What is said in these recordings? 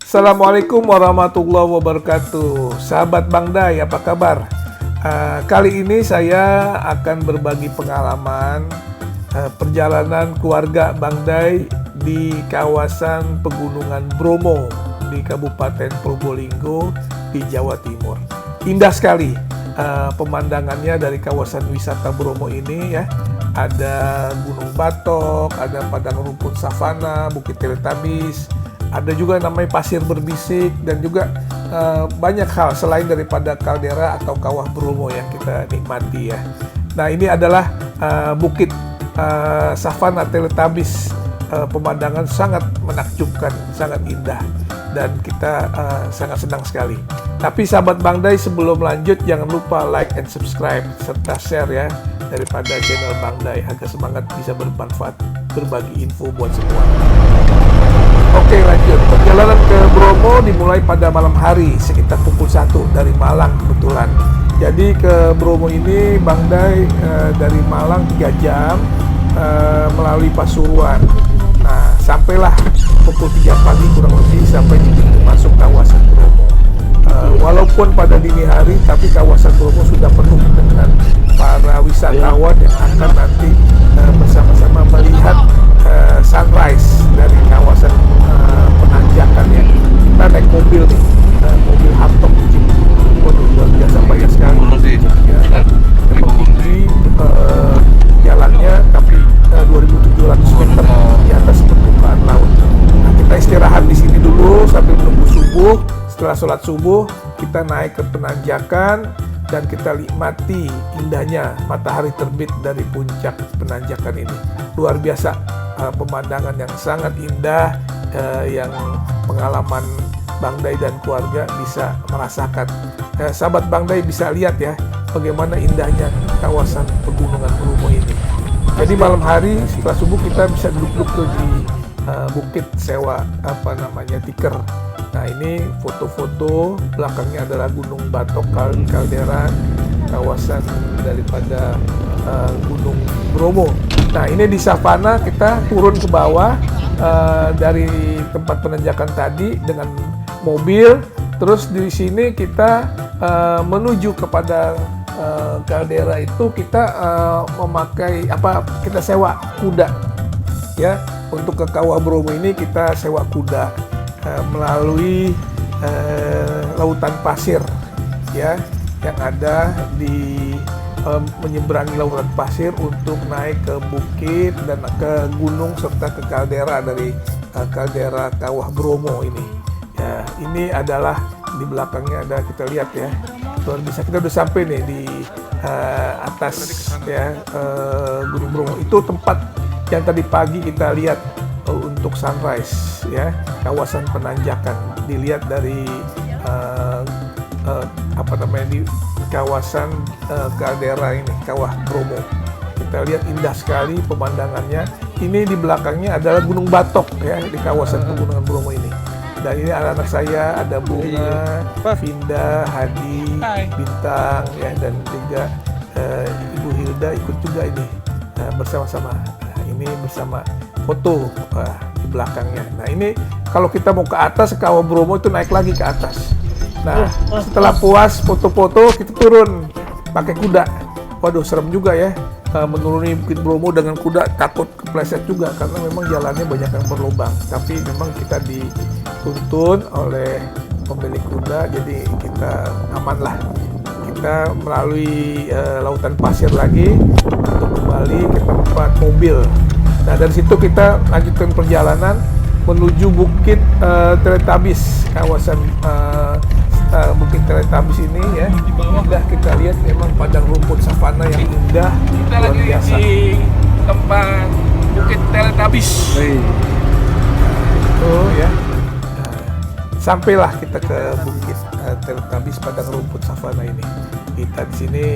Assalamualaikum warahmatullahi wabarakatuh. Sahabat Bang Day, apa kabar? Kali ini saya akan berbagi pengalaman perjalanan keluarga Bang Day di kawasan Pegunungan Bromo di Kabupaten Probolinggo di Jawa Timur. Indah sekali pemandangannya dari kawasan wisata Bromo ini ya. Ada Gunung Batok, ada padang rumput savana, Bukit Teletabis, ada juga namanya pasir berbisik, dan juga banyak hal selain daripada kaldera atau kawah Bromo yang kita nikmati ya. Nah, ini adalah Bukit savana Teletabis. Pemandangan sangat menakjubkan, sangat indah, dan kita sangat senang sekali. Tapi sahabat Bang Day, sebelum lanjut jangan lupa like and subscribe serta share ya daripada channel Bang Day agar semangat bisa bermanfaat, berbagi info buat semua. Oke, lanjut. Perjalanan ke Bromo dimulai pada malam hari sekitar pukul 1 dari Malang kebetulan. Jadi ke Bromo ini Bang Day dari Malang 3 jam melalui Pasuruan. Nah, sampailah pukul 3 pagi kurang lebih sampai di pintu masuk kawasan Bromo. Walaupun pada dini hari, tapi kawasan Bromo sudah penuh dengan para wisatawan yang akan nanti bersama-sama melihat sunrise dari kawasan penanjakan ya. Kita naik mobil nih, mobil hardtop Jeep. Waduh, luar biasa banyak sekali. Ya, memang tinggi jalannya, tapi 2.700 meter di atas permukaan laut. Nah, kita istirahat di sini dulu sambil menunggu subuh. Setelah sholat subuh, kita naik ke penanjakan dan kita nikmati indahnya matahari terbit dari puncak penanjakan ini. Luar biasa, pemandangan yang sangat indah, yang pengalaman Bang Day dan keluarga bisa merasakan. Sahabat Bang Day bisa lihat ya bagaimana indahnya kawasan Pegunungan Bromo ini. Jadi malam hari setelah subuh kita bisa duduk-duduk tuh di bukit sewa tikar. Nah, ini foto-foto, belakangnya adalah Gunung Batok Kaldera, kawasan daripada Gunung Bromo. Nah, ini di savana kita turun ke bawah dari tempat penanjakan tadi dengan mobil, terus di sini kita menuju kepada kaldera itu kita memakai kita sewa kuda ya. Untuk ke Kawah Bromo ini kita sewa kuda melalui lautan pasir ya, yang ada di menyeberangi lautan pasir untuk naik ke bukit dan ke gunung serta ke kaldera dari kaldera Kawah Bromo ini ya. Ini adalah di belakangnya ada, kita lihat ya, luar biasa. Kita udah sampai nih di atas ya Gunung Bromo. Itu tempat yang tadi pagi kita lihat untuk sunrise ya, kawasan penanjakan dilihat dari di kawasan kaldera ini, Kawah Bromo. Kita lihat indah sekali pemandangannya. Ini di belakangnya adalah Gunung Batok ya, di kawasan Pegunungan Bromo ini. Dan ini anak-anak saya, ada Bunga, Vinda, Hadi, Bintang ya, dan juga Ibu Hilda ikut juga ini bersama-sama. Ini bersama foto di belakangnya. Nah, ini kalau kita mau ke atas Kawah Bromo itu naik lagi ke atas. Nah, setelah puas foto-foto kita turun pakai kuda. Waduh, serem juga ya menuruni Bukit Bromo dengan kuda, takut kepleset juga karena memang jalannya banyak yang berlubang. Tapi memang kita dituntun oleh pemilik kuda, jadi kita aman lah. Kita melalui lautan pasir lagi untuk kembali ke tempat mobil. Nah, dari situ kita lanjutkan perjalanan menuju Bukit Teletabis, kawasan Bukit Teletabis ini ya. Indah, kita lihat memang padang rumput savana yang indah, kita luar lagi biasa. Di tempat Bukit Teletabis. Itu ya. Nah, sampailah kita ke Bukit Teletabis, padang rumput savana ini. Kita di sini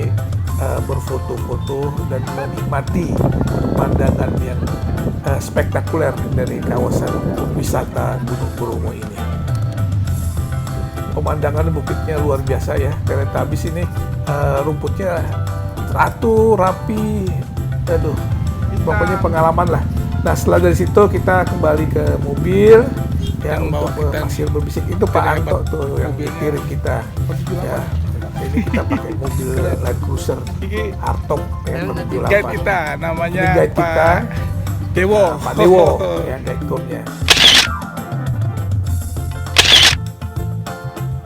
berfoto-foto dan menikmati pemandangan yang spektakuler dari kawasan wisata Gunung Bromo ini. Pemandangan bukitnya luar biasa ya. Teletabis ini rumputnya teratur, rapi. Aduh, pokoknya pengalaman lah. Nah, setelah dari situ kita kembali ke mobil ya yang bawa untuk kita hasil berbisik itu Pak Kita Anto dapat tuh yang mobilnya. nyetir kita ya. Ini kita pakai mobil Land Cruiser Ini Hardtop yang guide 2008. kita namanya Ini guide kita, Pak Dewo. Pak Dewo ya guide tournya.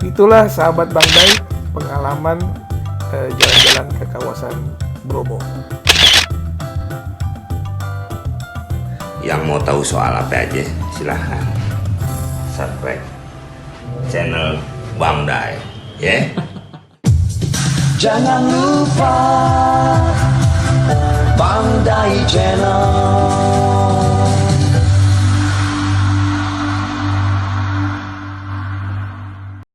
Itulah sahabat Bang Day pengalaman jalan-jalan ke kawasan Bromo. Yang mau tahu soal apa aja silahkan subscribe channel Bang Day ya. Jangan lupa Bang Day Channel.